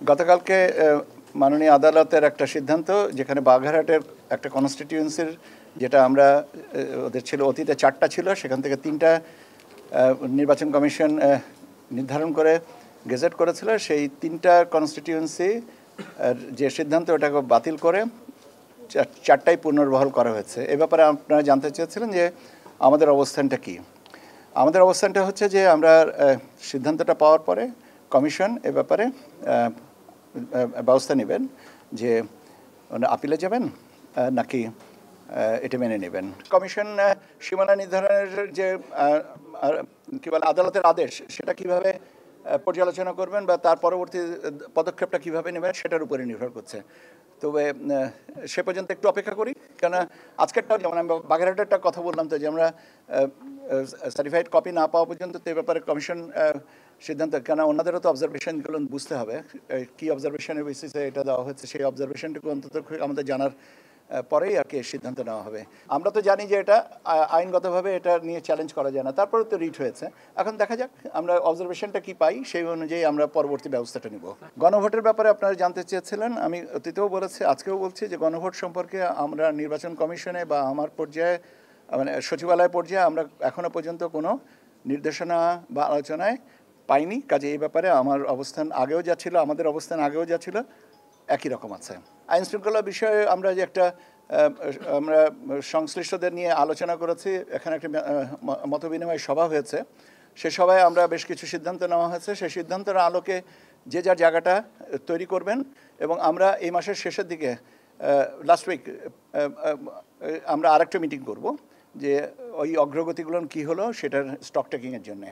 গতকালকে মাননীয় আদালতের একটা সিদ্ধান্ত, যেখানে বাগেরহাটের একটা কনস্টিটিউয়েন্সির, যেটা আমরা ওদের ছিল অতীতে 4টা ছিল, সেখান থেকে 3টা নির্বাচন কমিশন নির্ধারণ করে গেজেট করেছিল। সেই 3টা কনস্টিটিউয়েন্সি যে সিদ্ধান্ত, ওটাকে বাতিল করে 4টাই পুনর্বহাল করা হয়েছে। এ ব্যাপারে আপনারা জানতে চেয়েছিলেন যে আমাদের অবস্থানটা কি। আমাদের অবস্থানটা হচ্ছে যে আমরা সিদ্ধান্তটা পাওয়ার পরে কমিশন এ ব্যাপারে ব্যবস্থা নেবেন যে আপিলে যাবেন নাকি এটা মেনে নেবেন। কমিশন সীমানা নির্ধারণের যে কী বলে আদালতের আদেশ, সেটা কিভাবে পর্যালোচনা করবেন বা তার পরবর্তী পদক্ষেপটা কিভাবে নেবেন সেটার উপরে নির্ভর করছে। তবে সে পর্যন্ত একটু অপেক্ষা করি, কেন আজকেরটাও যেমন আমি বাগেরহাটেরটা কথা বললাম, তো যে আমরা সার্টিফাইড কপি না পাওয়া পর্যন্ত তো এই ব্যাপারে কমিশন সিদ্ধান্ত, কেন ওনাদেরও তো অবজারভেশনগুলো বুঝতে হবে, কী অবজারভেশনের বেসিসে এটা দেওয়া হচ্ছে, সেই অবজারভেশনটুকু অন্তত আমাদের জানার পরেই আর কি সিদ্ধান্ত নেওয়া হবে। আমরা তো জানি যে এটা আইনগতভাবে এটা নিয়ে চ্যালেঞ্জ করা যায় না, তারপরে তো রিট হয়েছে। এখন দেখা যাক আমরা অবজারভেশনটা কি পাই, সেই অনুযায়ী আমরা পরবর্তী ব্যবস্থাটা নিব। গণভোটের ব্যাপারে আপনারা জানতে চেয়েছিলেন, আমি অতীতেও বলেছি, আজকেও বলছি যে গণভোট সম্পর্কে আমরা নির্বাচন কমিশনে বা আমার পর্যায়ে, মানে সচিবালয় পর্যায়ে, আমরা এখনও পর্যন্ত কোনো নির্দেশনা বা আলোচনায় পাইনি। কাজে এই ব্যাপারে আমার অবস্থান আগেও যা ছিল, আমাদের অবস্থান আগেও যা ছিল একই রকম আছে। আইন শৃঙ্খলা বিষয়ে আমরা যে একটা আমরা সংশ্লিষ্টদের নিয়ে আলোচনা করেছি, এখানে একটা মতবিনিময় সভা হয়েছে। সে সভায় আমরা বেশ কিছু সিদ্ধান্ত নেওয়া হয়েছে। সেই সিদ্ধান্তের আলোকে যে যার জায়গাটা তৈরি করবেন, এবং আমরা এই মাসের শেষের দিকে লাস্ট উইক আমরা আরেকটা মিটিং করব যে ওই অগ্রগতিগুলো কী হলো সেটার স্টক টেকিংয়ের জন্যে।